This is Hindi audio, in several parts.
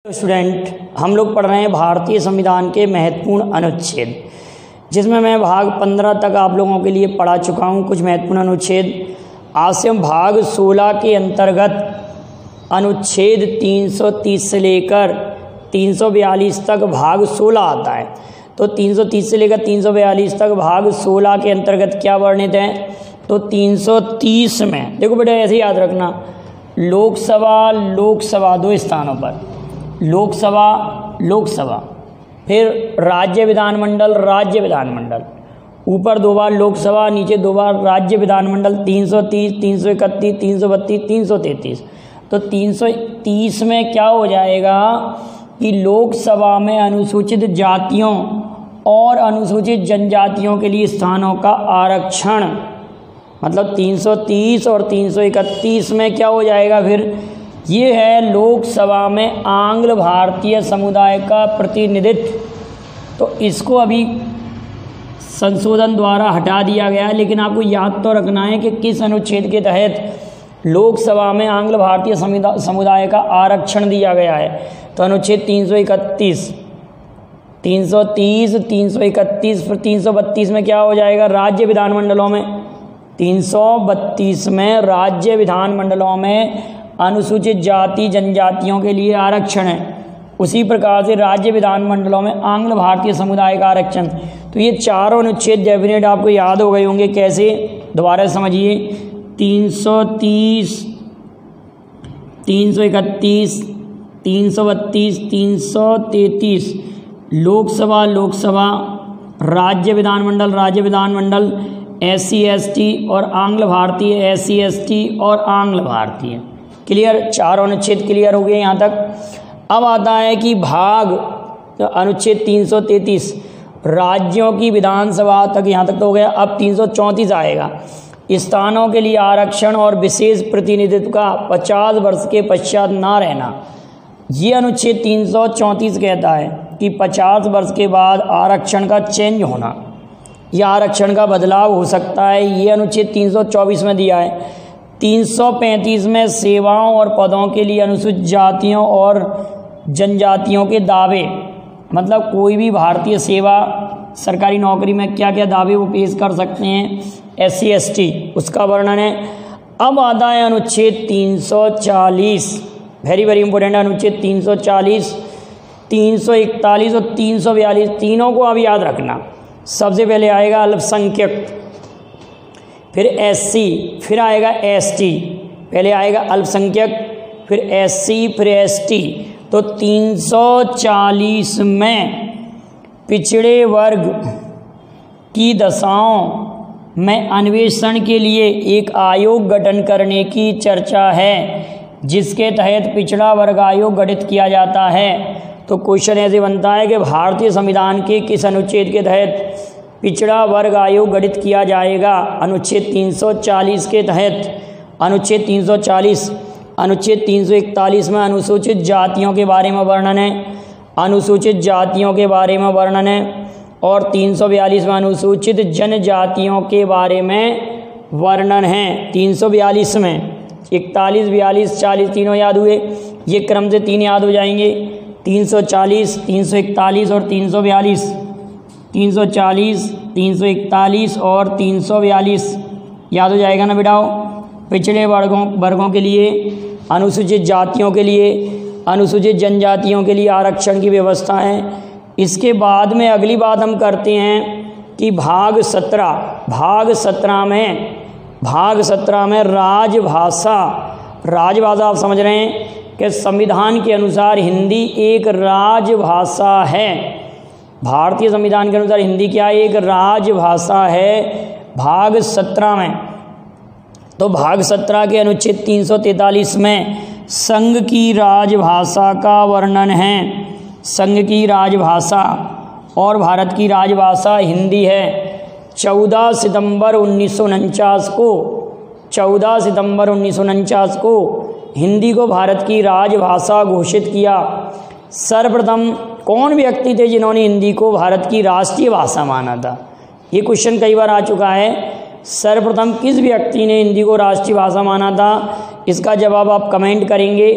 स्टूडेंट, हम लोग पढ़ रहे हैं भारतीय संविधान के महत्वपूर्ण अनुच्छेद, जिसमें मैं भाग 15 तक आप लोगों के लिए पढ़ा चुका हूं। कुछ महत्वपूर्ण अनुच्छेद आज से हम भाग 16 के अंतर्गत अनुच्छेद 330 से लेकर 342 तक भाग 16 आता है। तो 330 से लेकर 342 तक भाग 16 के अंतर्गत क्या वर्णित है? तो 330 में देखो बेटा, ऐसे याद रखना, लोकसभा दो स्थानों पर, लोकसभा, फिर राज्य विधानमंडल, ऊपर 2 बार लोकसभा, नीचे 2 बार राज्य विधानमंडल, 330, 331, 332, 333। तो 330 में क्या हो जाएगा कि लोकसभा में अनुसूचित जातियों और अनुसूचित जनजातियों के लिए स्थानों का आरक्षण, मतलब 330 और 331 में क्या हो जाएगा फिर? ये है लोकसभा में आंग्ल भारतीय समुदाय का प्रतिनिधित्व। तो इसको अभी संशोधन द्वारा हटा दिया गया है, लेकिन आपको याद तो रखना है कि किस अनुच्छेद के तहत लोकसभा में आंग्ल भारतीय समुदाय का आरक्षण दिया गया है। तो अनुच्छेद 331, 330, 331, फिर 332 में क्या हो जाएगा? राज्य विधानमंडलों में, 332 में राज्य विधानमंडलों में अनुसूचित जाति जनजातियों के लिए आरक्षण है। उसी प्रकार से राज्य विधानमंडलों में आंग्ल भारतीय समुदाय का आरक्षण। तो ये चारों अनुच्छेद डेफिनेट आपको याद हो गए होंगे। कैसे? दोबारा समझिए। 330, 331, 332, 333 लोकसभा, राज्य विधानमंडल, SC ST और आंग्ल भारतीय, SC ST और आंग्ल भारतीय। क्लियर? चारों अनुच्छेद क्लियर हो गए यहाँ तक। अब आता है कि भाग अनुच्छेद 333 राज्यों की विधानसभा तक, यहाँ तक तो हो गया। अब 334 आएगा, स्थानों के लिए आरक्षण और विशेष प्रतिनिधित्व का 50 वर्ष के पश्चात ना रहना। ये अनुच्छेद 334 कहता है कि 50 वर्ष के बाद आरक्षण का चेंज होना या आरक्षण का बदलाव हो सकता है। ये अनुच्छेद 324 में दिया है। 335 में सेवाओं और पदों के लिए अनुसूचित जातियों और जनजातियों के दावे, मतलब कोई भी भारतीय सेवा सरकारी नौकरी में क्या क्या दावे वो पेश कर सकते हैं, SC ST, उसका वर्णन है। अब आता है अनुच्छेद 340, वेरी वेरी इंपॉर्टेंट अनुच्छेद 340, 341 और 342, तीनों को अब याद रखना। सबसे पहले आएगा अल्पसंख्यक, फिर SC, फिर आएगा ST। पहले आएगा अल्पसंख्यक, फिर SC, फिर ST। तो 340 में पिछड़े वर्ग की दशाओं में अन्वेषण के लिए एक आयोग गठन करने की चर्चा है, जिसके तहत पिछड़ा वर्ग आयोग गठित किया जाता है। तो क्वेश्चन ऐसे बनता है कि भारतीय संविधान के किस अनुच्छेद के तहत पिछड़ा वर्ग आयोग गठित किया जाएगा? अनुच्छेद 340 के तहत। अनुच्छेद 340, अनुच्छेद 341 में अनुसूचित जातियों के बारे में वर्णन है, अनुसूचित जातियों के बारे में वर्णन है, और 342 में अनुसूचित जनजातियों के बारे में वर्णन है। 342 में 41, 42, 40 तीनों याद हुए, ये क्रम से 3 याद हो जाएंगे। 340, 341 और 342, 340, 341 और 342 याद हो जाएगा ना बेटाओ। पिछड़े वर्गों के लिए, अनुसूचित जातियों के लिए, अनुसूचित जनजातियों के लिए आरक्षण की व्यवस्था है। इसके बाद में अगली बात हम करते हैं कि भाग 17 में राजभाषा आप समझ रहे हैं कि संविधान के अनुसार हिंदी एक राजभाषा है। भारतीय संविधान के अनुसार हिंदी क्या है? एक राजभाषा है। भाग 17 में, तो भाग 17 के अनुच्छेद 343 में संघ की राजभाषा का वर्णन है। संघ की राजभाषा और भारत की राजभाषा हिंदी है। 14 सितंबर 1949 को हिंदी को भारत की राजभाषा घोषित किया। सर्वप्रथम कौन व्यक्ति थे जिन्होंने हिंदी को भारत की राष्ट्रीय भाषा माना था? ये क्वेश्चन कई बार आ चुका है। सर्वप्रथम किस व्यक्ति ने हिंदी को राष्ट्रीय भाषा माना था? इसका जवाब आप कमेंट करेंगे।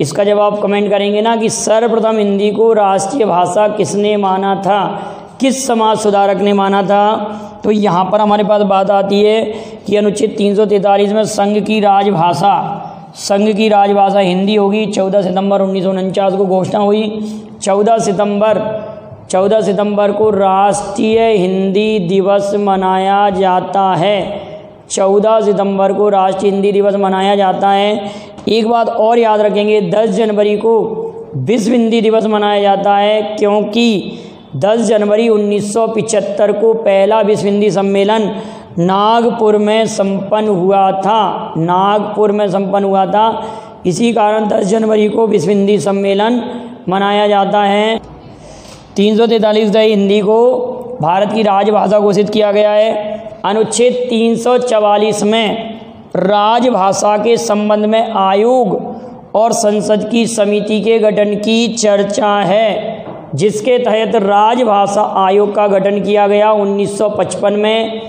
इसका जवाब कमेंट करेंगे ना कि सर्वप्रथम हिंदी को राष्ट्रीय भाषा किसने माना था, किस समाज सुधारक ने माना था। तो यहाँ पर हमारे पास बात आती है कि अनुच्छेद 343 में संघ की राजभाषा हिंदी होगी। 14 सितंबर 1949 को घोषणा हुई। 14 सितंबर को राष्ट्रीय हिंदी दिवस मनाया जाता है। 14 सितंबर को राष्ट्रीय हिंदी दिवस मनाया जाता है। एक बात और याद रखेंगे, 10 जनवरी को विश्व हिंदी दिवस मनाया जाता है, क्योंकि 10 जनवरी 1975 को पहला विश्व हिंदी सम्मेलन नागपुर में संपन्न हुआ था। इसी कारण 10 जनवरी को विश्व हिंदी सम्मेलन मनाया जाता है। 343 हिंदी को भारत की राजभाषा घोषित किया गया है। अनुच्छेद 344 में राजभाषा के संबंध में आयोग और संसद की समिति के गठन की चर्चा है, जिसके तहत राजभाषा आयोग का गठन किया गया 1955 में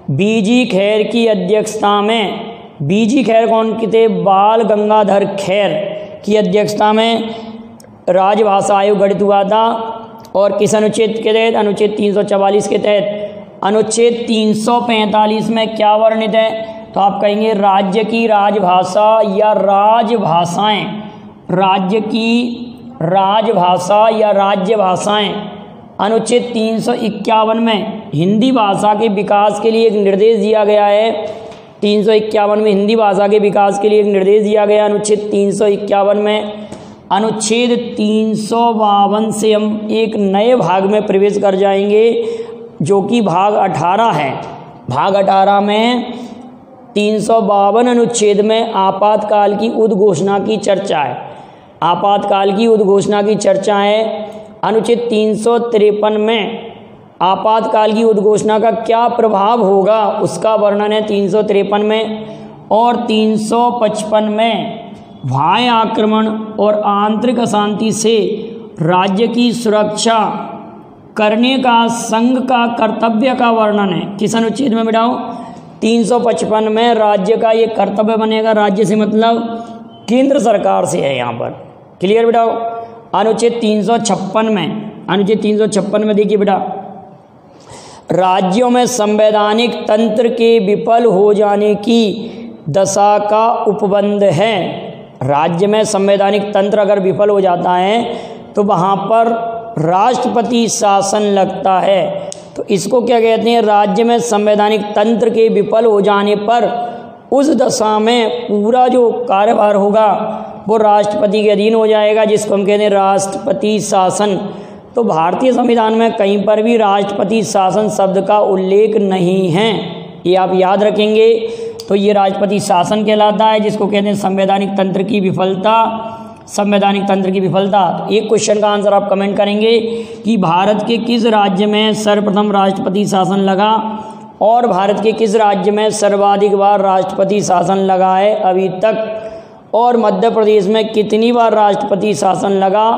बीजी खैर की अध्यक्षता में। बीजी खैर कौन थे? बाल गंगाधर खैर की अध्यक्षता में राजभाषा आयोग गठित हुआ था। और किस अनुच्छेद के तहत? अनुच्छेद 344 के तहत। अनुच्छेद 345 में क्या वर्णित है? तो आप कहेंगे राज्य की राजभाषा या राजभाषाएं, राज्य की राजभाषा या राज्य भाषाएं। अनुच्छेद 351 में हिंदी भाषा के विकास के लिए एक निर्देश दिया गया है। 351 में हिंदी भाषा के विकास के लिए एक निर्देश दिया गया। अनुच्छेद 351 में अनुच्छेद 352 से हम एक नए भाग में प्रवेश कर जाएंगे, जो कि भाग 18 है। भाग 18 में 352 अनुच्छेद में आपातकाल की उद्घोषणा की चर्चा है। आपातकाल की उद्घोषणा की चर्चा है। अनुच्छेद 353 में आपातकाल की उद्घोषणा का क्या प्रभाव होगा उसका वर्णन है 353 में। और 355 में बाह्य आक्रमण और आंतरिक अशांति से राज्य की सुरक्षा करने का संघ का कर्तव्य का वर्णन है। किस अनुच्छेद में बिठाओ? 355 में राज्य का ये कर्तव्य बनेगा। राज्य से मतलब केंद्र सरकार से है यहाँ पर। क्लियर बिठाओ? अनुच्छेद 356 में देखिए बेटा, राज्यों में संवैधानिक तंत्र के विफल हो जाने की दशा का उपबंध है। राज्य में संवैधानिक तंत्र अगर विफल हो जाता है तो वहाँ पर राष्ट्रपति शासन लगता है। तो इसको क्या कहते हैं? राज्य में संवैधानिक तंत्र के विफल हो जाने पर उस दशा में पूरा जो कार्यभार होगा वो राष्ट्रपति के अधीन हो जाएगा, जिसको हम कहते हैं राष्ट्रपति शासन। तो भारतीय संविधान में कहीं पर भी राष्ट्रपति शासन शब्द का उल्लेख नहीं है, ये आप याद रखेंगे। तो ये राष्ट्रपति शासन कहलाता है, जिसको कहते हैं संवैधानिक तंत्र की विफलता। संवैधानिक तंत्र की विफलता। एक क्वेश्चन का आंसर आप कमेंट करेंगे कि भारत के किस राज्य में सर्वप्रथम राष्ट्रपति शासन लगा, और भारत के किस राज्य में सर्वाधिक बार राष्ट्रपति शासन लगा है अभी तक, और मध्य प्रदेश में कितनी बार राष्ट्रपति शासन लगा,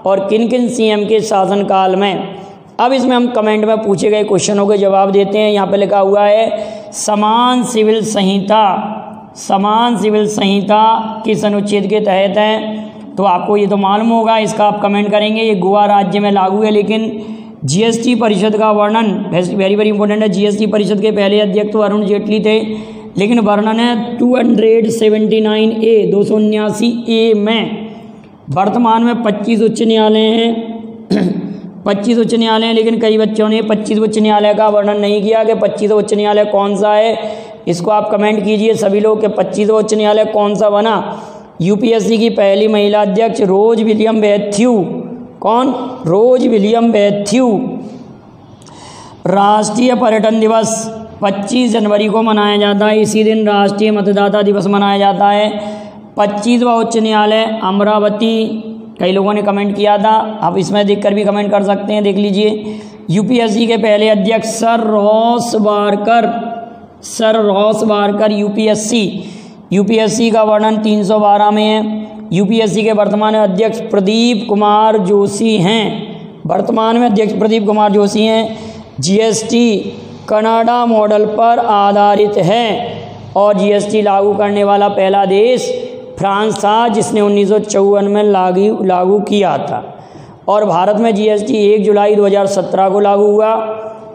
और किन किन सीएम के शासनकाल में। अब इसमें हम कमेंट में पूछे गए क्वेश्चनों के जवाब देते हैं। यहाँ पे लिखा हुआ है समान सिविल संहिता। समान सिविल संहिता किस अनुच्छेद के तहत है? तो आपको ये तो मालूम होगा, इसका आप कमेंट करेंगे। ये गोवा राज्य में लागू है। लेकिन जीएसटी परिषद का वर्णन वेरी वेरी इंपॉर्टेंट है। जीएसटी परिषद के पहले अध्यक्ष तो अरुण जेटली थे, लेकिन वर्णन है 279A 279A में। वर्तमान में 25 उच्च न्यायालय हैं 25 उच्च न्यायालय हैं, लेकिन कई बच्चों ने 25 उच्च न्यायालय का वर्णन नहीं किया कि 25 उच्च न्यायालय कौन सा है। इसको आप कमेंट कीजिए सभी लोग कि 25 उच्च न्यायालय कौन सा बना। यूपीएससी की पहली महिला अध्यक्ष रोज विलियम मैथ्यू। कौन? रोज विलियम मैथ्यू। राष्ट्रीय पर्यटन दिवस 25 जनवरी को मनाया जाता है। इसी दिन राष्ट्रीय मतदाता दिवस मनाया जाता है। 25वां उच्च न्यायालय अमरावती। कई लोगों ने कमेंट किया था, आप इसमें देखकर भी कमेंट कर सकते हैं, देख लीजिए। यूपीएससी के पहले अध्यक्ष सर रॉस बारकर यूपीएससी का वर्णन 312 में है। यूपीएससी के वर्तमान अध्यक्ष प्रदीप कुमार जोशी हैं। वर्तमान में अध्यक्ष प्रदीप कुमार जोशी हैं। जीएसटी कनाडा मॉडल पर आधारित है और जीएसटी लागू करने वाला पहला देश फ्रांस था जिसने 1954 में लागू किया था। और भारत में जीएसटी 1 जुलाई 2017 को लागू हुआ।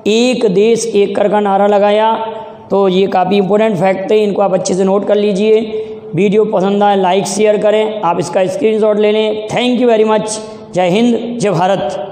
एक देश एक कर का नारा लगाया। तो ये काफ़ी इंपॉर्टेंट फैक्ट थे, इनको आप अच्छे से नोट कर लीजिए। वीडियो पसंद आए लाइक शेयर करें, आप इसका स्क्रीनशॉट ले लें। Thank you very much. जय हिंद, जय भारत।